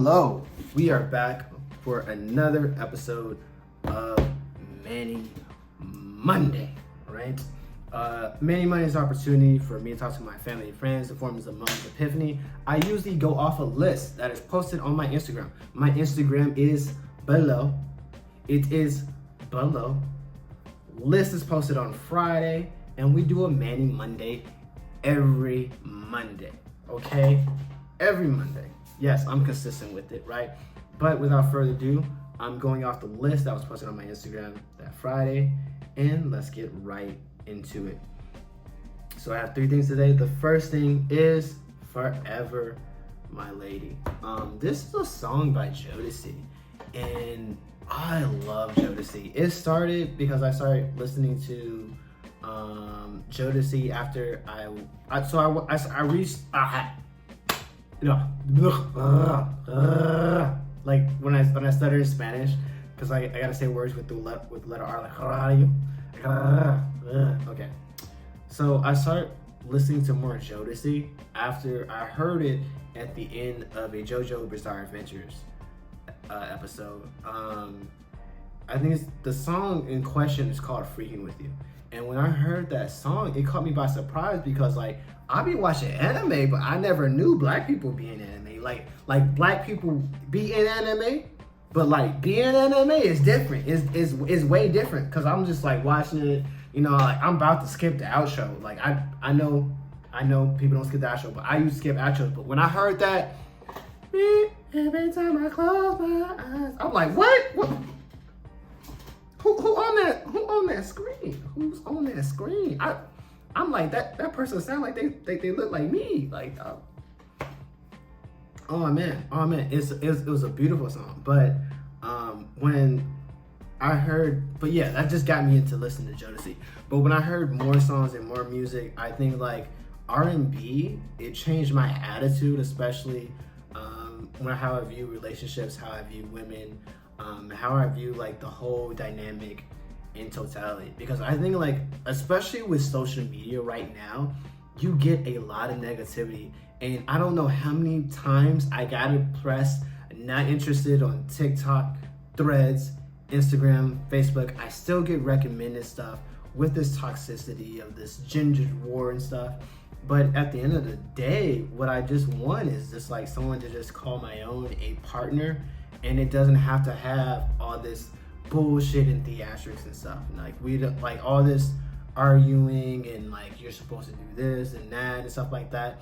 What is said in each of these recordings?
Hello, we are back for another episode of Manny Monday, right? Manny Monday is an opportunity for me to talk to my family and friends in forms of moments of epiphany. I usually go off a list that is posted on my Instagram. My Instagram is below. It is below. List is posted on Friday, and we do a Manny Monday every Monday, okay? Every Monday. Yes, I'm consistent with it, right? But without further ado, I'm going off the list that was posted on my Instagram that Friday, and let's get right into it. So I have 3 things today. The first thing is Forever My Lady. This is a song by Jodeci, and I love Jodeci. It started because I started listening to Jodeci after I reached like when I stutter in Spanish, because I gotta say words with the letter R, like okay. So I started listening to more Jodeci after I heard it at the end of a JoJo Bizarre Adventures episode. I think the song in question is called Freaking With You. And when I heard that song, it caught me by surprise because like I be watching anime, but I never knew black people be in anime. Like black people be in anime, but like being in anime is different. Is way different, because I'm just like watching it, you know, like I'm about to skip the outro. Like I know people don't skip the outro, but I used to skip outros. But when I heard that, every time I close my eyes, I'm like, what? Who on that screen? Who's on that screen? I'm like, that person sound like they look like me. Like, oh man, it was a beautiful song. But when I heard, but yeah, that just got me into listening to Jodeci. But when I heard more songs and more music, I think like R&B, it changed my attitude, especially how I view relationships, how I view women, how I view like the whole dynamic in totality. Because I think like, especially with social media right now, you get a lot of negativity, and I don't know how many times I gotta press not interested on TikTok, Threads, Instagram, Facebook. I still get recommended stuff with this toxicity of this gender war and stuff. But at the end of the day, what I just want is just like someone to just call my own a partner, and it doesn't have to have all this bullshit and theatrics and stuff. Like we don't like all this arguing and like you're supposed to do this and that and stuff like that.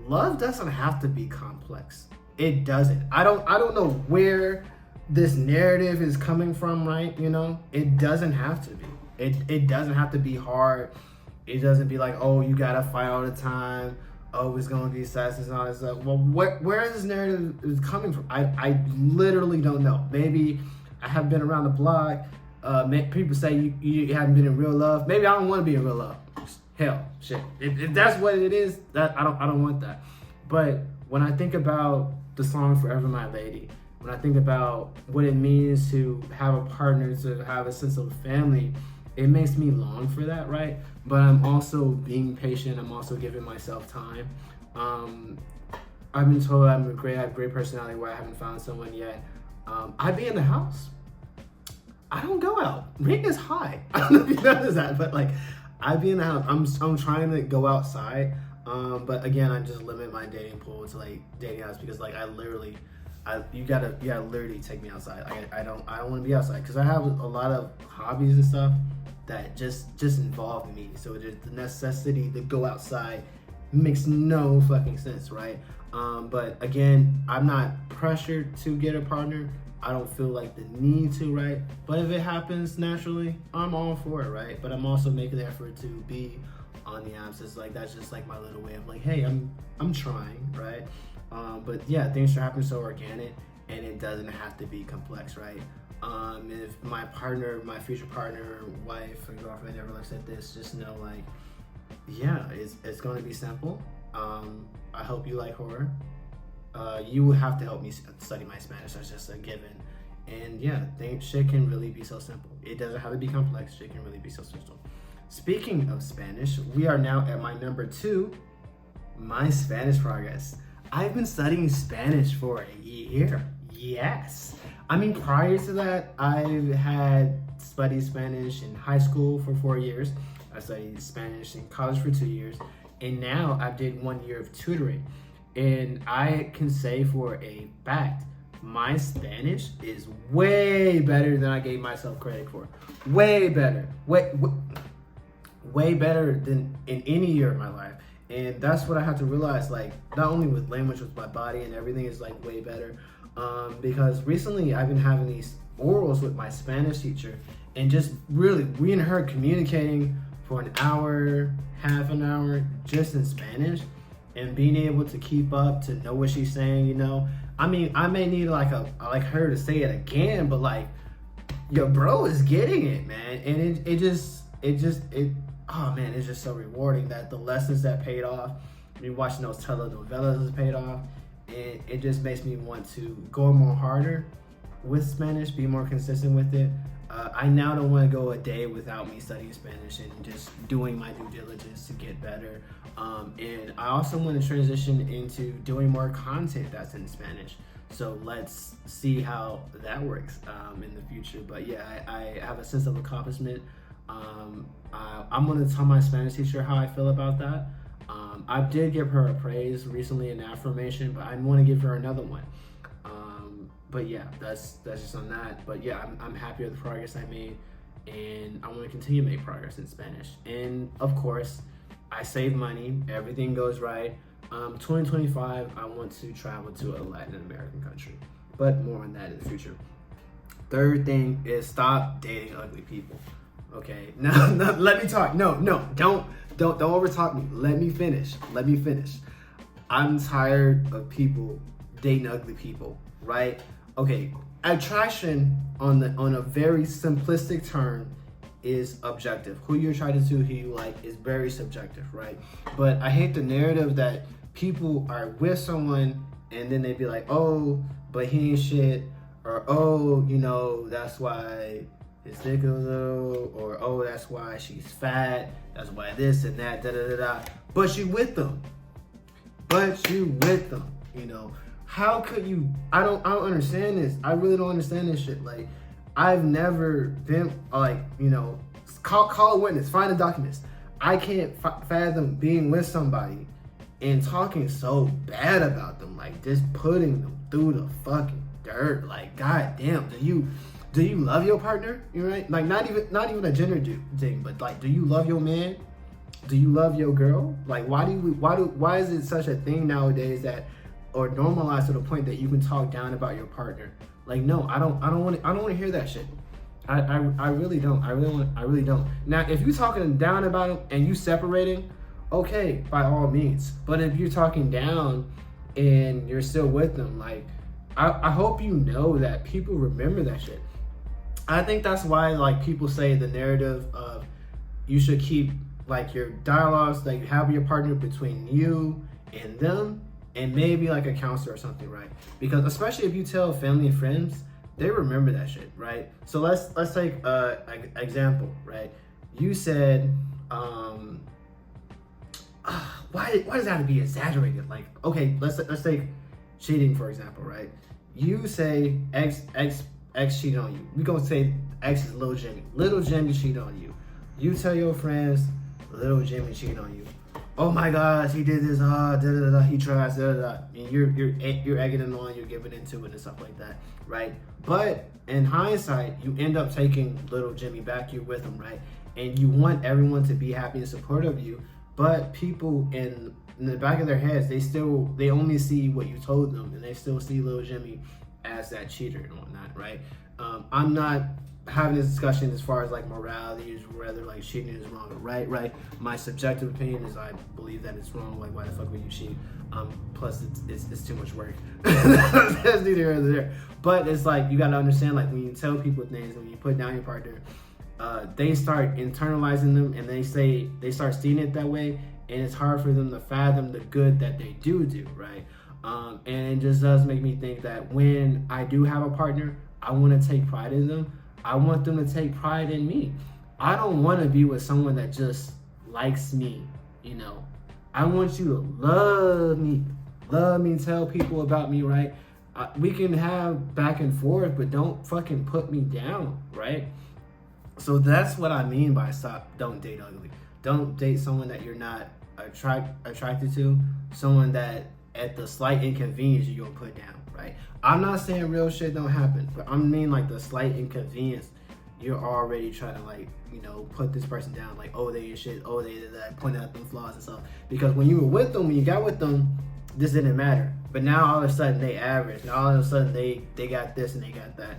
Love doesn't have to be complex. It doesn't. I don't know where this narrative is coming from, right? You know, it doesn't have to be. It doesn't have to be hard. It doesn't be like, oh, you gotta fight all the time. Oh, it's gonna be assassins and all this stuff. Well, where is this narrative is coming from? I literally don't know. Maybe I have been around the block. People say you haven't been in real love. Maybe I don't want to be in real love. Hell, shit. If that's what it is, that I don't want that. But when I think about the song "Forever My Lady," when I think about what it means to have a partner, to have a sense of family, it makes me long for that, right? But I'm also being patient. I'm also giving myself time. I've been told I have great personality where I haven't found someone yet. I be in the house. I don't go out. Rate is high. I don't know if you notice that, but like I be in the house. I'm trying to go outside. But again, I just limit my dating pool to like dating house, because like you gotta literally take me outside. I don't want to be outside because I have a lot of hobbies and stuff that just involve me. So the necessity to go outside makes no fucking sense, right? But again, I'm not pressured to get a partner. I don't feel like the need to, right? But if it happens naturally, I'm all for it, right? But I'm also making the effort to be on the apps. It's like that's just like my little way of like, hey, I'm trying, right? But yeah, things should happen so organic, and it doesn't have to be complex, right? If my partner, my future partner, wife, or girlfriend ever looks at this, just know like, yeah, it's going to be simple. I hope you like horror. You will have to help me study my Spanish. That's just a given. And yeah, shit can really be so simple. It doesn't have to be complex. Shit can really be so simple. Speaking of Spanish, we are now at my number 2, my Spanish progress. I've been studying Spanish for a year. Yes. I mean, prior to that, I've had studied Spanish in high school for 4 years. I studied Spanish in college for 2 years. And now I did 1 year of tutoring. And I can say for a fact, my Spanish is way better than I gave myself credit for. Way better. Way better than in any year of my life. And that's what I had to realize, like, not only with language, with my body and everything is like way better. Because recently I've been having these orals with my Spanish teacher, and just really, we and her communicating for an hour, half an hour, just in Spanish, and being able to keep up, to know what she's saying, you know. I mean, I may need like her to say it again, but like, your bro is getting it, man. And oh man, it's just so rewarding that the lessons that paid off, I mean, watching those telenovelas has paid off. It just makes me want to go more harder with Spanish, be more consistent with it. I now don't want to go a day without me studying Spanish and just doing my due diligence to get better. And I also want to transition into doing more content that's in Spanish. So let's see how that works in the future. But yeah, I have a sense of accomplishment. I'm going to tell my Spanish teacher how I feel about that. I did give her a praise recently, an affirmation, but I want to give her another one. But yeah, that's just on that. But yeah, I'm happy with the progress I made, and I want to continue to make progress in Spanish. And of course, I save money. Everything goes right. 2025, I want to travel to a Latin American country, but more on that in the future. Third thing is stop dating ugly people. Okay, now let me talk. No, don't overtalk me. Let me finish. I'm tired of people dating ugly people, right? Okay, attraction on a very simplistic term is objective. Who you're attracted to, who you like, is very subjective, right? But I hate the narrative that people are with someone and then they be like, oh, but he ain't shit, or oh, you know, that's why his dick is little, or oh, that's why she's fat, that's why this and that, da-da-da-da. But you with them, you know. How could you? I don't understand this. I really don't understand this shit. Like, I've never been like, you know, call a witness, find the documents. I can't fathom being with somebody and talking so bad about them, like just putting them through the fucking dirt. Like, goddamn, do you love your partner? You right? Like, not even a gender thing, but like, do you love your man? Do you love your girl? Like, why is it such a thing nowadays that, or normalized to the point that you can talk down about your partner? Like, no, I don't want to hear that shit. I really don't. I really don't. Now, if you're talking down about them and you separating, okay, by all means. But if you're talking down and you're still with them, like, I hope you know that people remember that shit. I think that's why, like, people say the narrative of you should keep, like, your dialogues that you have with your partner between you and them, and maybe like a counselor or something, right? Because especially if you tell family and friends, they remember that shit, right? So let's take an example, right? You said, why does that have to be exaggerated? Like, okay, let's take cheating for example, right? You say X cheated on you. We gonna say X is Little Jimmy. Little Jimmy cheated on you. You tell your friends, Little Jimmy cheated on you. Oh my gosh, he did this, he tries, and you're egging him on, you're giving into it and stuff like that, right? But in hindsight, you end up taking little Jimmy back, you're with him, right? And you want everyone to be happy and supportive of you, but people in the back of their heads, they only see what you told them, and they still see little Jimmy as that cheater and whatnot, right? I'm not having this discussion as far as like morality is whether like cheating is wrong or right. My subjective opinion is I believe that it's wrong. Like, why the fuck would you cheat? Plus it's too much work. That's neither here nor there. But it's like, you gotta understand, like, when you tell people things, when you put down your partner, they start internalizing them, and they start seeing it that way, and it's hard for them to fathom the good that they do, right? And it just does make me think that when I do have a partner, I want to take pride in them. I want them to take pride in me. I don't want to be with someone that just likes me, you know. I want you to love me. love me, tell people about me, right? We can have back and forth, but don't fucking put me down, right? So that's what I mean by don't date ugly. Don't date someone that you're not attracted to, someone that at the slight inconvenience you're gonna put down, right? I'm not saying real shit don't happen, but I mean like the slight inconvenience, you're already trying to like, you know, put this person down, like, oh, they shit, oh, they did that, point out them flaws and stuff. Because when you were with them, when you got with them, this didn't matter. But now all of a sudden they average. Now all of a sudden they got this and they got that.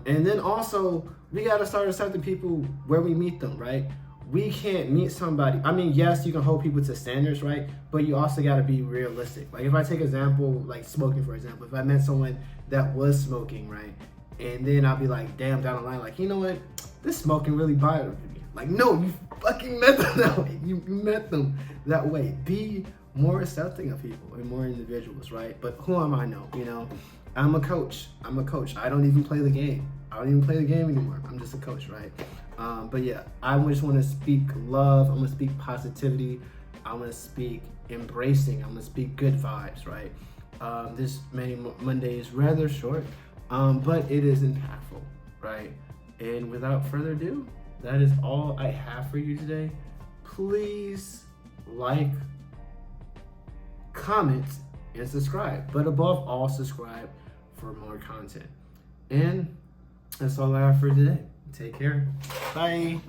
And then also we gotta start accepting people where we meet them, right? We can't meet somebody. I mean, yes, you can hold people to standards, right? But you also gotta be realistic. Like if I take example, like smoking, for example, if I met someone that was smoking, right? And then I'll be like, damn, down the line, like, you know what? This smoking really bothered me. Like, no, you fucking met them that way. You met them that way. Be more accepting of people and more individuals, right? But who am I know, you know? I'm a coach. I don't even play the game. I don't even play the game anymore. I'm just a coach, right? But yeah, I just want to speak love. I'm going to speak positivity. I'm going to speak embracing. I'm going to speak good vibes, right? This Monday is rather short, but it is impactful, right? And without further ado, that is all I have for you today. Please like, comment, and subscribe. But above all, subscribe for more content. And that's all I have for today. Take care. Bye.